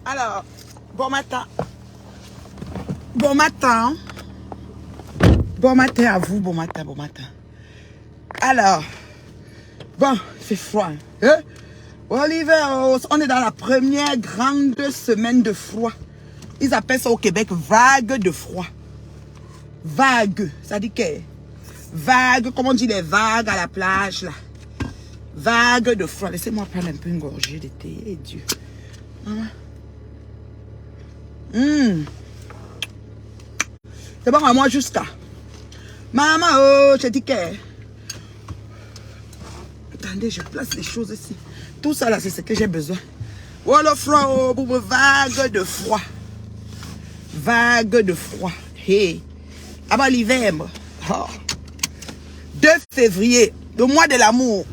Alors, bon matin. Bon matin. Bon matin à vous, bon matin, bon matin. Alors, bon, il fait froid. Hein? Bon, l'hiver, on est dans la première grande semaine de froid. Ils appellent ça au Québec vague de froid. Vague, ça dit que vague, comme on dit les vagues à la plage là. Vague de froid. Laissez-moi prendre un peu une gorgée de thé. Et Dieu. C'est bon à moi jusqu'à. Maman, oh, je dis que. Attendez, je place les choses ici. Tout ça là, c'est ce que j'ai besoin. Oh, le froid, oh, pour me vague de froid. Vague de froid. Hey. Ah bah l'hiver. Oh. 2 février, le mois de l'amour.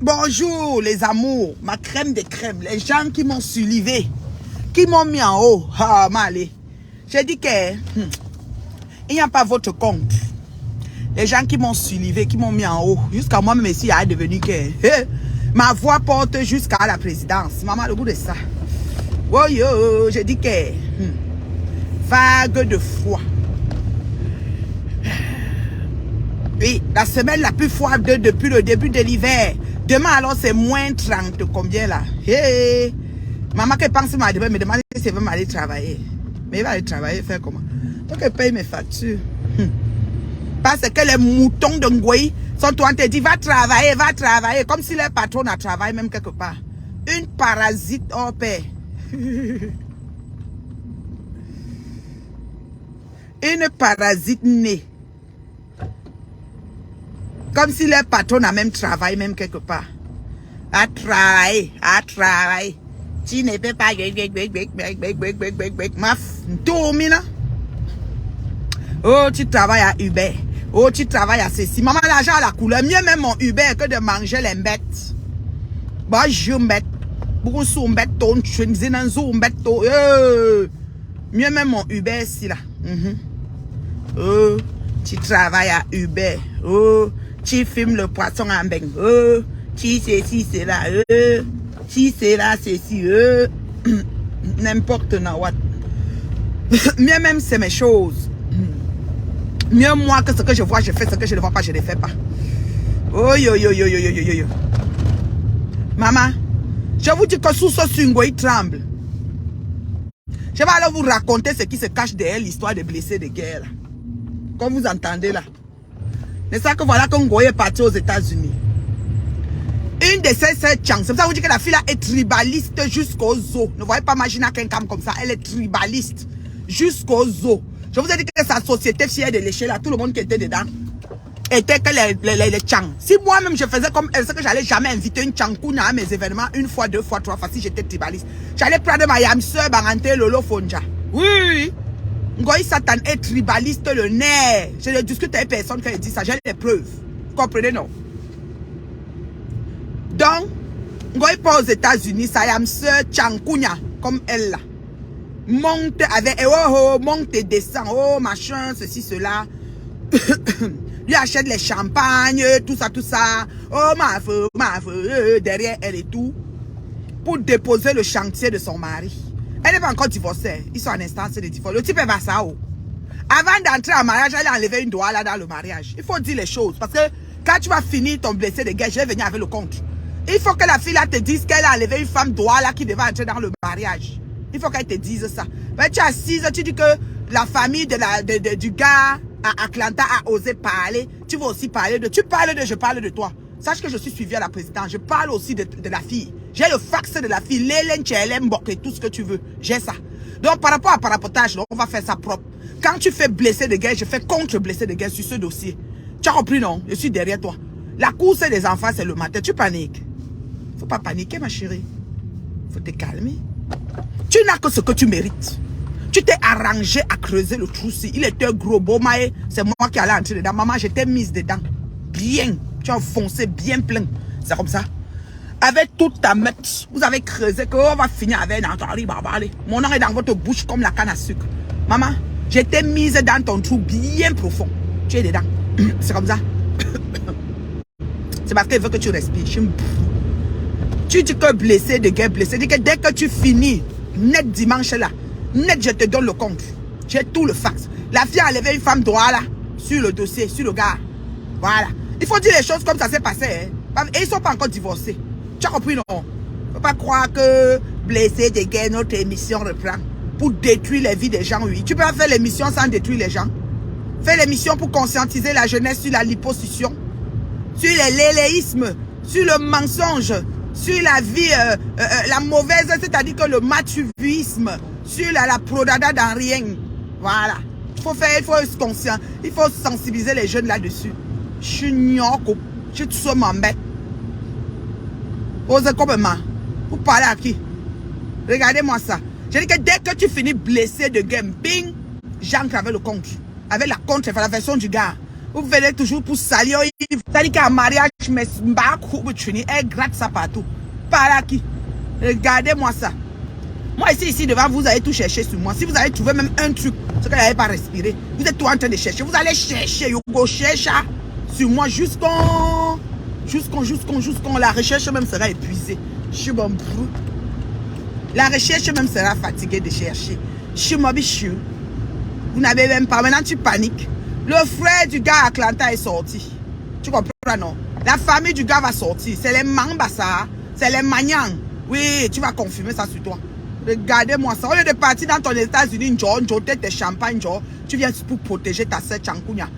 Bonjour les amours, ma crème de crème. Les gens qui m'ont suivi, qui m'ont mis en haut. Ah, malé. J'ai dit que il n'y a pas votre compte. Les gens qui m'ont suivi, qui m'ont mis en haut. Jusqu'à moi-même ici, a devenu que ma voix porte jusqu'à la présidence. Maman, le goût de ça. Oh yo, j'ai dit que vague de froid. Oui, la semaine la plus froide depuis le début de l'hiver. Demain alors c'est moins 30 combien là. Hey. Maman qui pense à me demander si elle veut m'aller travailler. Mais il va aller travailler, faire comment? Donc elle paye mes factures. Parce que les moutons de Ngoï sont toi te dit va travailler. Comme si leur patron a travaillé même quelque part. Une parasite hors pair. Une parasite née. Comme si leur patron a même travaillé même quelque part. À travailler. Tu ne peux pas maf, domina. Oh, tu travailles à Uber. Oh, tu travailles à ceci. Maman, l'argent à la couleur. Mieux même mon Uber que de manger les bêtes. Bah, je m'bête. Beaucoup sous m'bête ton mieux même mon Uber si là. Oh, tu travailles à Uber. Oh, tu filmes le poisson en beng. Oh, tu sais si c'est là. Si c'est là, c'est si. N'importe what. Mieux même c'est mes choses. Mieux moi que ce que je vois, je fais. Ce que je ne vois pas, je ne fais pas. Oh yo. Maman, je vous dis que sous ce sungo, il tremble. Je vais alors vous raconter ce qui se cache derrière l'histoire des blessés de guerre. Là. Comme vous entendez là. C'est ça que voilà quand Ngoï est parti aux États-Unis. Une de ces Chang, c'est pour ça que vous dites que la fille là est tribaliste jusqu'aux os. Ne voyez pas Magina Kenkam comme ça, elle est tribaliste jusqu'aux os. Je vous ai dit que sa société fière de lécher là, tout le monde qui était dedans était que les Chang. Si moi-même je faisais comme elle, c'est que j'allais jamais inviter une Changkouna à mes événements, 1 fois, 2 fois, 3 fois, si j'étais tribaliste. J'allais prendre ma yamseur, Barante, Lolo Fonja. Oui. Ngoï Satan est tribaliste le nerf. Je ne discute avec personne quand il dit ça, j'ai les preuves. Vous comprenez, non? Donc, Ngoï pas aux États-Unis, sa yamseur Changkouna, comme elle là. Monte avec, monte et descend, oh machin, ceci, cela. Lui achète les champagnes, tout ça. Oh ma feu, derrière elle et tout. Pour déposer le chantier de son mari. Elle n'est pas encore divorcée. Ils sont en instance de divorce. Le type est vassao. Avant d'entrer en mariage, elle a enlevé une doigt là dans le mariage. Il faut dire les choses. Parce que quand tu vas finir ton blessé de guerre, je vais venir avec le compte. Il faut que la fille là te dise qu'elle a enlevé une femme doigt là qui devait entrer dans le mariage. Il faut qu'elle te dise ça. Mais tu es assise, tu dis que la famille du gars à Atlanta a osé parler. Tu vas aussi parler de... Tu parles de... Je parle de toi. Sache que je suis suivi à la présidence. Je parle aussi de la fille. J'ai le fax de la fille. Lélen, Tchelem, Bok, tout ce que tu veux. J'ai ça. Donc, par rapport à parapotage, on va faire ça propre. Quand tu fais blessé de guerre, je fais contre blessé de guerre sur ce dossier. Tu as compris, non? Je suis derrière toi. La course des enfants, c'est le matin. Tu paniques. Faut pas paniquer, ma chérie. Faut te calmer. Tu n'as que ce que tu mérites. Tu t'es arrangé à creuser le trou. Il était gros, beau, mais c'est moi qui allais entrer dedans. Maman, je t'ai mise dedans. Bien. Tu as foncé bien plein. C'est comme ça. Avec toute ta meute, vous avez creusé que on va finir avec un Anthony Barbalé. Mon nom est dans votre bouche comme la canne à sucre. Maman, j'ai été mise dans ton trou bien profond. Tu es dedans. C'est comme ça. C'est parce qu'elle veut que tu respires. Tu dis que blessé de guerre, blessé. Dis que dès que tu finis, net dimanche là, net je te donne le compte. J'ai tout le fax. La fille a enlevé une femme droite là, sur le dossier, sur le gars. Voilà. Il faut dire les choses comme ça s'est passé. Hein. Et ils ne sont pas encore divorcés. Tu as compris, non? Il ne faut pas croire que blessé de guerre, notre émission reprend. Pour détruire les vies des gens, oui. Tu peux pas faire l'émission sans détruire les gens. Fais l'émission pour conscientiser la jeunesse sur la liposuction, sur les léléismes, sur le mensonge, sur la vie, la mauvaise, c'est-à-dire que le matuvisme, sur la prodada dans rien. Voilà. Il faut être conscient. Il faut sensibiliser les jeunes là-dessus. Je suis nyoko. Je suis tout m'embête. Osez comment? Vous parlez à qui? Regardez-moi ça. J'ai dit que dès que tu finis blessé de game, bing, j'entre avec le compte. Avec la contre, la version du gars. Vous venez toujours pour salir. C'est-à-dire qu'un mariage, mais elle gratte ça partout. Par là qui? Regardez-moi ça. Moi ici devant, vous allez tout chercher sur moi. Si vous avez trouvé même un truc, c'est que vous n'avez pas respiré. Vous êtes tout en train de chercher. Vous allez chercher, vous cherchez sur moi jusqu'on la recherche même sera épuisée. Je suis bon brou. La recherche même sera fatiguée de chercher. Je suis mobichou. Vous n'avez même pas. Maintenant, tu paniques. Le frère du gars à Atlanta est sorti. Tu comprends, non? La famille du gars va sortir. C'est les Mambasa. C'est les Magnans. Oui, tu vas confirmer ça sur toi. Regardez-moi ça. Au lieu de partir dans ton États-Unis, tes champagne, tu viens pour protéger ta sœur Chankunya.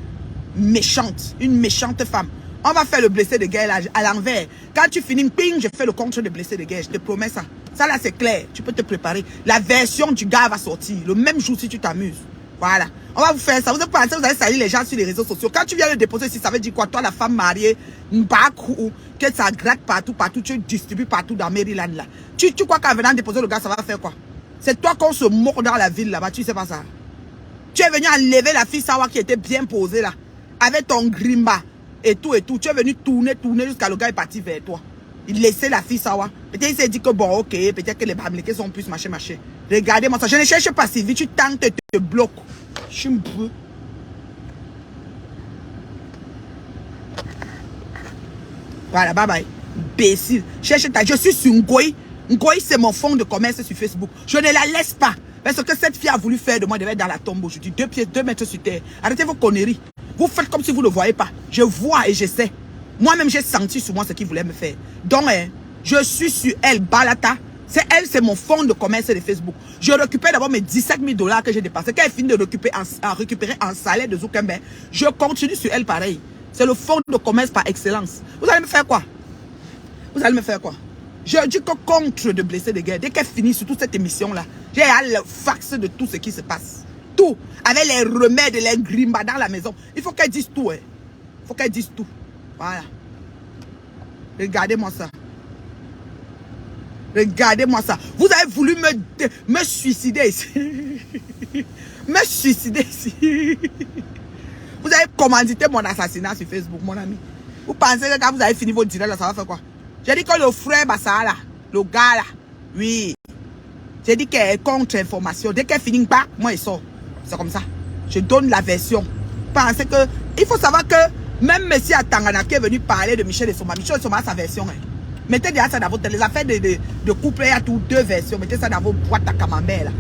Méchante. Une méchante femme. On va faire le blessé de guerre à l'envers. Quand tu finis, ping, je fais le contre de blessé de guerre. Je te promets ça. Ça là, c'est clair. Tu peux te préparer. La version du gars va sortir. Le même jour si tu t'amuses. Voilà. On va vous faire ça. Vous pensez que vous allez salir les gens sur les réseaux sociaux. Quand tu viens le déposer ici, ça veut dire quoi? Toi, la femme mariée, que ça gratte partout, tu distribues partout dans Maryland là. Tu crois qu'en venant déposer le gars, ça va faire quoi? C'est toi qu'on se moque dans la ville là-bas. Tu sais pas ça. Tu es venu enlever la fille Sawa qui était bien posée là. Avec ton grimba et tout et tout. Tu es venu tourner jusqu'à le gars est parti vers toi. Il laissait la fille Sawa. Peut-être il s'est dit que bon, ok, peut-être que les Bamilekés sont plus machin. Regardez-moi ça. Je ne cherche pas si vite. Tu tentes, te bloques. Je suis un peu. Voilà, bye bye. Imbécile. Cherche ta. Je suis sur Ngoï. Ngoï, c'est mon fonds de commerce sur Facebook. Je ne la laisse pas. Parce que cette fille a voulu faire de moi, devait être dans la tombe aujourd'hui. 2 pieds, 2 mètres sur terre. Arrêtez vos conneries. Vous faites comme si vous ne voyez pas. Je vois et je sais. Moi-même, j'ai senti sur moi ce qu'il voulait me faire. Donc, je suis sur elle, Balata. C'est elle, c'est mon fonds de commerce de Facebook. Je récupère d'abord mes 17 000 $ que j'ai dépassés. Quand elle finit de récupérer en salaire de Zuckerberg, je continue sur elle pareil. C'est le fonds de commerce par excellence. Vous allez me faire quoi? Vous allez me faire quoi? Je dis que contre de blessés de guerre, dès qu'elle finit sur toute cette émission-là, j'ai le fax de tout ce qui se passe. Tout. Avec les remèdes, les grimbas dans la maison. Il faut qu'elle dise tout. Il faut qu'elle dise tout. Voilà. Regardez-moi ça. Regardez-moi ça. Vous avez voulu me suicider ici. Me suicider ici. Vous avez commandité mon assassinat sur Facebook, mon ami. Vous pensez que quand vous avez fini votre direct, là, ça va faire quoi? J'ai dit que le frère Bassa là, le gars là, oui. J'ai dit qu'elle est contre-information. Dès qu'elle finit pas, moi il sort. C'est comme ça. Je donne la version. Pensez que, il faut savoir que même Messie Atangana qui est venu parler de Michel et Soma. Michel et Soma a sa version. Mettez déjà ça dans votre télé. Les affaires de couple, il y a toutes 2 versions. Mettez ça dans vos boîtes à camembert là.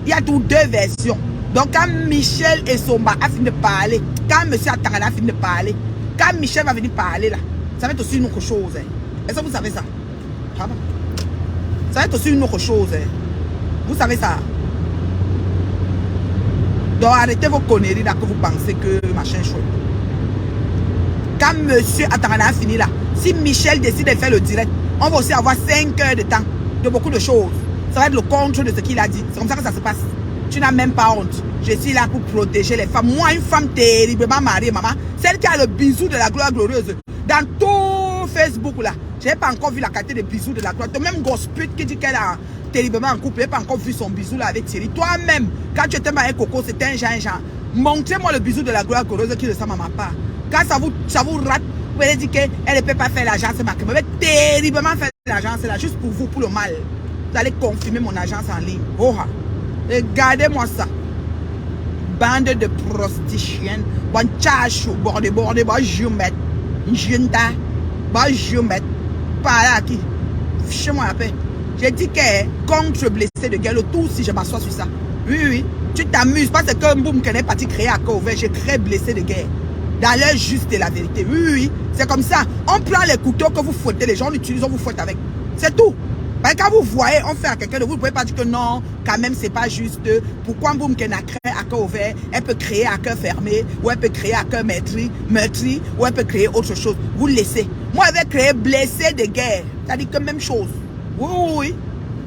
Il y a toutes 2 versions. Donc quand Michel et Soma a fini de parler, quand Messie Atangana a fini de parler, quand Michel va venir parler là, ça va être aussi une autre chose. Est-ce que vous savez ça? Ah bon? Ça va être aussi une autre chose. Vous savez ça? Donc arrêtez vos conneries là que vous pensez que machin chouette. Quand monsieur Atangana a fini là, si Michel décide de faire le direct, on va aussi avoir 5 heures de temps de beaucoup de choses. Ça va être le contre de ce qu'il a dit. C'est comme ça que ça se passe. Tu n'as même pas honte. Je suis là pour protéger les femmes. Moi, une femme terriblement mariée, maman, celle qui a le bisou de la gloire glorieuse. Dans tout Facebook là, je n'ai pas encore vu la qualité de bisous de la gloire. Même grosse pute qui dit qu'elle a terriblement en couple, je n'ai pas encore vu son bisou là avec Thierry. Toi-même, quand tu étais marié Coco, c'était un genre. Montrez-moi le bisou de la gloire glorieuse qui ressemble à ma part. Quand ça vous rate, vous allez dire qu'elle ne peut pas faire l'argent, c'est ma terriblement fait l'agence là, juste pour vous, pour le mal. Vous allez confirmer mon agence en ligne. Oh, regardez-moi ça. Bande de prostituées. Bon, tchachou, bordé, bon, jumet. Junta. Bon, jumet. Pas là, qui? Fichez-moi la paix. J'ai dit que contre blessé de guerre, le tout si je m'assois sur ça. Oui, oui. Tu t'amuses parce que boum, qu'on est parti créer à corps ouvert, j'ai créé blessé de guerre. Dans l'heure juste et la vérité. Oui, oui, c'est comme ça. On prend les couteaux que vous fouettez, les gens l'utilisent, on vous fouette avec. C'est tout. Mais quand vous voyez, on fait à quelqu'un de vous, ne pouvez pas dire que non, quand même, c'est pas juste. Pourquoi boum, qu'elle a créé à cœur ouvert, elle peut créer à cœur fermé, ou elle peut créer à cœur meurtri, ou elle peut créer autre chose. Vous le laissez. Moi, je vais créer blessé de guerre. C'est-à-dire que même chose. Oui, oui, oui.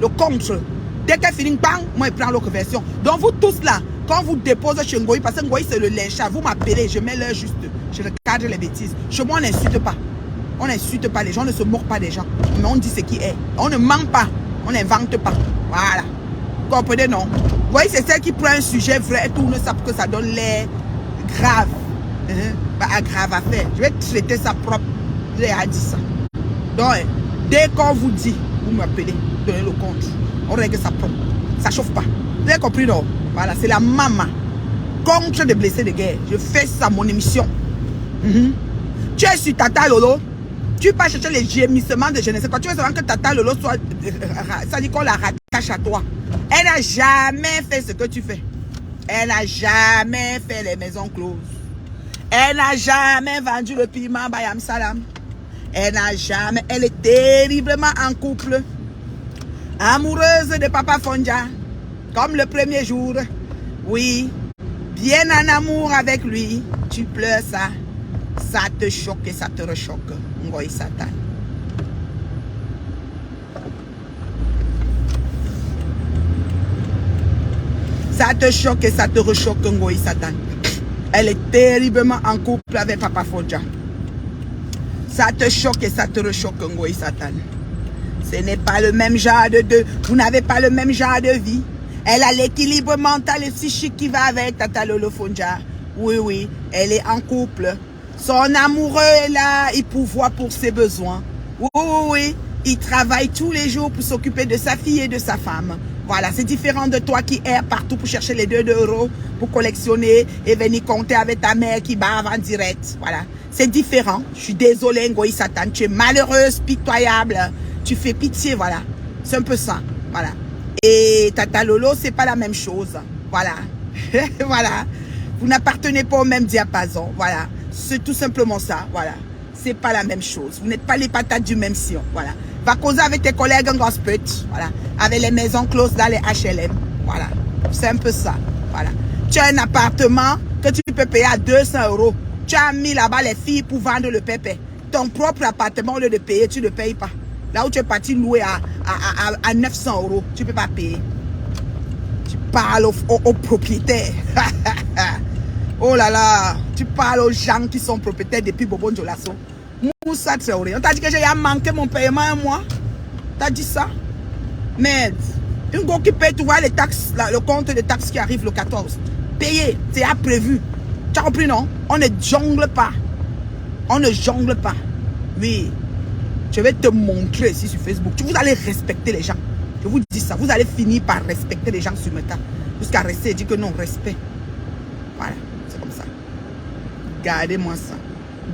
Le contre. Dès qu'elle finit, bang, moi, je prends l'autre version. Donc, vous tous là, quand vous déposez chez Ngoï, parce que Ngoï, c'est le lynchage, vous m'appelez, je mets l'heure juste, je recadre les bêtises. Chez moi, on n'insulte pas. On n'insulte pas les gens, on ne se moque pas des gens. Mais on dit ce qui est. On ne ment pas. On n'invente pas. Voilà. Vous comprenez, non? Vous voyez, c'est celle qui prend un sujet vrai et tourne ça pour que ça donne l'air grave. Pas grave à faire. Je vais traiter ça propre. J'ai dit ça. Donc, dès qu'on vous dit, vous m'appelez, donnez le compte. On règle ça propre. Ça chauffe pas. Vous avez compris, non? Voilà, c'est la maman. Contre des blessés de guerre. Je fais ça, mon émission. Tu es sur Tata Lolo. Tu vas chercher les gémissements de je ne sais quoi. Tu veux savoir que Tata Lolo soit... ça dit qu'on la rattache à toi. Elle n'a jamais fait ce que tu fais. Elle n'a jamais fait les maisons closes. Elle n'a jamais vendu le piment Bayam Salam. Elle n'a jamais... Elle est terriblement en couple. Amoureuse de Papa Fonja. Comme le premier jour. Oui. Bien en amour avec lui. Tu pleures ça. Ça te choque et ça te rechoque. Ngoï Satan. Ça te choque et ça te rechoque, Ngoï Satan. Elle est terriblement en couple avec Papa Fonja. Ça te choque et ça te rechoque, Ngoï Satan. Ce n'est pas le même genre de deux. Vous n'avez pas le même genre de vie. Elle a l'équilibre mental et psychique qui va avec Tata Lolo Fonja. Oui, oui. Elle est en couple. Son amoureux est là. Il pourvoit pour ses besoins. Oui, oui, oui. Il travaille tous les jours pour s'occuper de sa fille et de sa femme. Voilà, c'est différent de toi qui erre partout pour chercher les 2 € pour collectionner et venir compter avec ta mère qui bave en direct. Voilà, c'est différent. Je suis désolée, Ngoï Satan. Tu es malheureuse, pitoyable. Tu fais pitié, voilà. C'est un peu ça, voilà. Et Tata Lolo, c'est pas la même chose. Voilà. Voilà. Vous n'appartenez pas au même diapason. Voilà. C'est tout simplement ça. Voilà. C'est pas la même chose. Vous n'êtes pas les patates du même sion. Voilà. Va causer avec tes collègues en gospel. Voilà. Avec les maisons closes dans les HLM. Voilà. C'est un peu ça. Voilà. Tu as un appartement que tu peux payer à 200 €. Tu as mis là-bas les filles pour vendre le pépé. Ton propre appartement, au lieu de payer, tu ne payes pas. Là où tu es parti louer à 900 €, tu ne peux pas payer. Tu parles aux propriétaires. Oh là là, tu parles aux gens qui sont propriétaires depuis Bobon Jolasso. Moussa Traoré. On t'a dit que j'ai manqué mon paiement un mois. T'as dit ça? Merde. Une go qui paye, tu vois les taxes, le compte de taxes qui arrive le 14. Payé, c'est à prévu. Tu as compris, non? On ne jongle pas. On ne jongle pas. Oui. Je vais te montrer ici sur Facebook. Vous allez respecter les gens. Je vous dis ça. Vous allez finir par respecter les gens sur le tas. Jusqu'à rester et dire que non, respect. Voilà. C'est comme ça. Gardez-moi ça.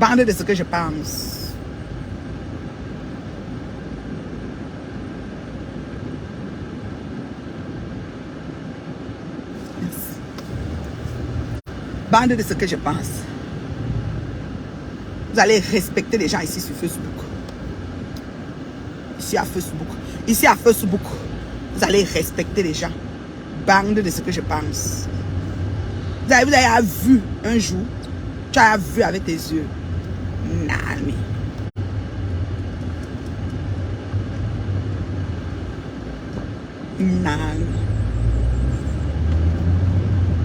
Bande de ce que je pense. Merci. Bande de ce que je pense. Vous allez respecter les gens ici sur Facebook. Ici à Facebook. Ici à Facebook. Vous allez respecter les gens. Bande de ce que je pense. Vous avez vu un jour. Tu as vu avec tes yeux. Nani. Nani.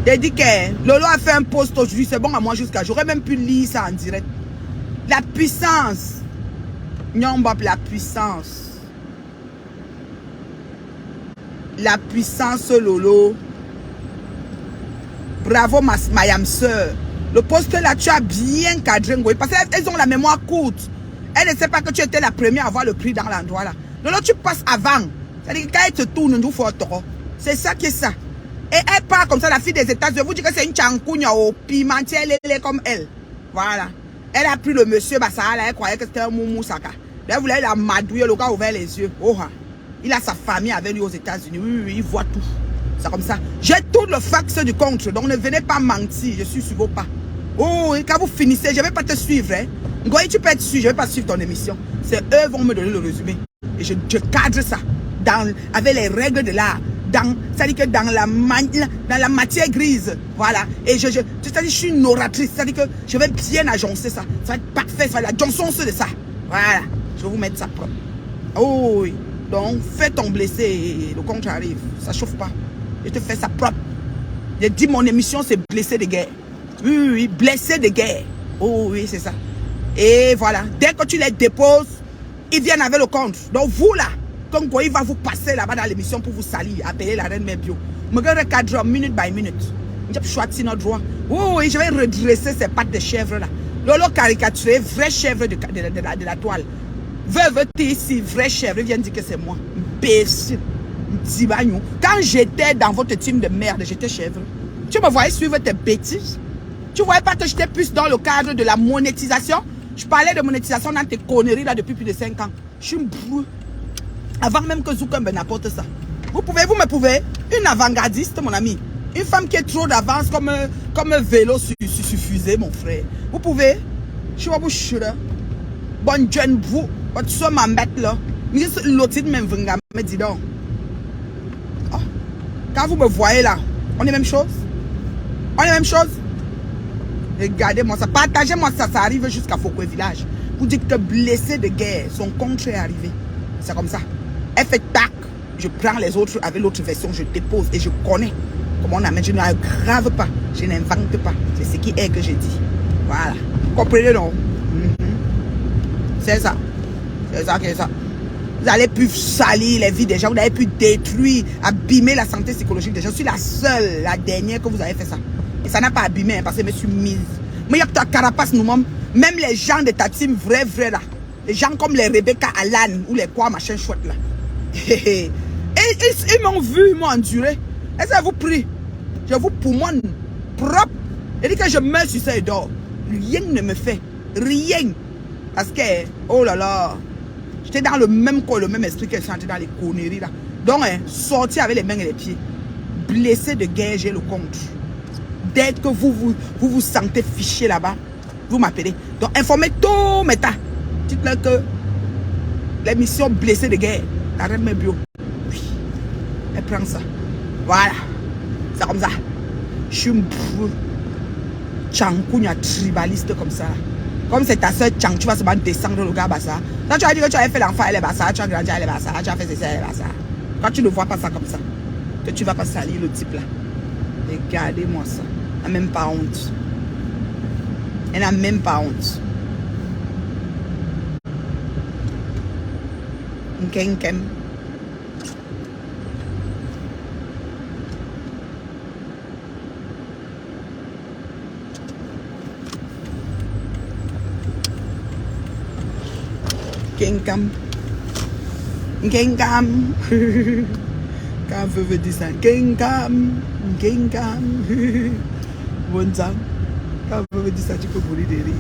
J'ai dit que Lolo a fait un post aujourd'hui. C'est bon à moi jusqu'à. J'aurais même pu lire ça en direct. La puissance. Nyombop, la puissance. La puissance Lolo. Bravo Mayam sœur. Le poste là, tu as bien cadré. Parce qu'elles ont la mémoire courte. Elle ne sait pas que tu étais la première à avoir le prix dans l'endroit là. Lolo, tu passes avant. C'est-à-dire que quand elle te tourne, nous faut toro. C'est ça qui est ça. Et elle part comme ça, la fille des États-Unis. Vous dites que c'est une Tchankounia au pimentier, elle est comme elle. Voilà. Elle a pris le monsieur Bassara, elle croyait que c'était un moumou saka. Elle voulait la madouiller, le gars ouvert les yeux. Oh, il a sa famille avec lui aux États-Unis. Oui, oui, il voit tout. C'est comme ça. J'ai tout le fax du contre. Donc ne venez pas mentir. Je suis sur vos pas. Oh, et quand vous finissez, je ne vais pas te suivre. Hein. Ngoï, tu peux être sûr, je ne vais pas suivre ton émission. C'est eux qui vont me donner le résumé. Et je cadre ça avec les règles de l'art. C'est-à-dire que dans la matière grise. Voilà. Et c'est-à-dire je suis une oratrice. C'est-à-dire que je vais bien agencer ça. Ça va être parfait. Ça va être la Johnson de ça. Voilà. Je vais vous mettre ça propre. Oh oui. Donc, fais ton blessé et le compte arrive. Ça chauffe pas. Je te fais ça propre. J'ai dit mon émission, c'est blessé de guerre. Oui, oui, oui, blessé de guerre. Oh oui, c'est ça. Et voilà. Dès que tu les déposes, ils viennent avec le compte. Donc, vous là, comme quoi il va vous passer là-bas dans l'émission pour vous salir, appeler la reine mère bio. Me recadre minute by minute. Je vais choisir notre droit. Oh oui, je vais redresser ces pattes de chèvre là. Lolo caricaturé, vraie chèvre de la toile. Veuve ici, vraie chèvre, vient dire que c'est moi. Imbécile. Quand j'étais dans votre team de merde, j'étais chèvre. Tu me voyais suivre tes bêtises? Tu voyais pas que j'étais plus dans le cadre de la monétisation? Je parlais de monétisation dans tes conneries là depuis plus de 5 ans. Je suis brûlée. Avant même que Zuckerberg n'apporte ça. Vous me pouvez? Une avant-gardiste, mon ami. Une femme qui est trop d'avance comme un vélo sur fusée, mon frère. Vous pouvez? Je suis pas bouche là. Bonne jeune, vous. Votre soeur m'embête là. L'autre même me dit donc. Oh. Quand vous me voyez là, on est même chose? On est même chose? Regardez-moi ça. Partagez-moi ça. Ça arrive jusqu'à Foucault Village. Vous dites que blessé de guerre, son contre est arrivé. C'est comme ça. Elle fait tac. Je prends les autres avec l'autre version. Je dépose et je connais comment on amène. Je n'aggrave pas. Je n'invente pas. C'est ce qui est que j'ai dit. Voilà. Vous comprenez non? C'est ça. C'est ça qui est ça. Vous allez plus salir les vies des gens. Vous avez pu détruire, abîmer la santé psychologique des gens. Je suis la seule, la dernière que vous avez fait ça. Et ça n'a pas abîmé parce que je me suis mise. Mais il y a ta carapace nous-mêmes. Même les gens de ta team vrai là. Les gens comme les Rebecca Allan ou les quoi machin chouette là. Et ils m'ont vu, ils m'ont enduré. Est-ce que je vous prie? Je vous poumonne propre. Et dit que je meurs sur ça et dors. Rien ne me fait. Rien. Parce que, oh là là, j'étais dans le même corps, le même esprit que j'étais dans les conneries là. Donc, sortir avec les mains et les pieds. Blessé de guerre, j'ai le compte. Dès que vous sentez fiché là-bas, vous m'appelez. Donc, informez tout méta. Dites-leur que l'émission blessée de guerre, la reine mère bio. Oui. Elle prend ça. Voilà. C'est comme ça. Je suis une Tchankounia tribaliste comme ça. Comme c'est ta soeur Tchang, tu vas seulement descendre le gars Bassa. Quand tu as dit que tu avais fait l'enfant, elle est Bassa, tu as grandi, elle est Bassa, tu as fait ceci, elle est Bassa. Quand tu ne vois pas ça comme ça, que tu vas pas salir le type là. Regardez-moi ça. Elle n'a même pas honte. Elle n'a même pas honte. Nkenkem. Nkenkam. Nkenkam. Quand veut dire ça. Nkenkam. Nkenkam. Bon sang. Quand veut dire ça, tu peux brûler des rires.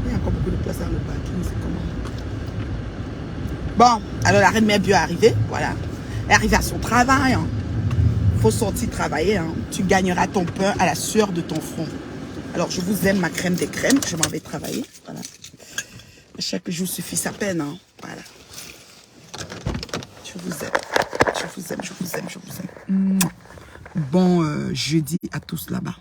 Il y a encore beaucoup de place dans le parking, c'est comment? Bon, alors la reine mère bio est arrivée, voilà. Elle est arrivée à son travail. Hein. Faut sortir travailler. Hein. Tu gagneras ton pain à la sueur de ton front. Alors, je vous aime, ma crème des crèmes. Je m'en vais travailler. Voilà. Chaque jour suffit sa peine. Hein. Voilà. Je vous aime. Je vous aime, je vous aime, je vous aime. Bon jeudi à tous là-bas.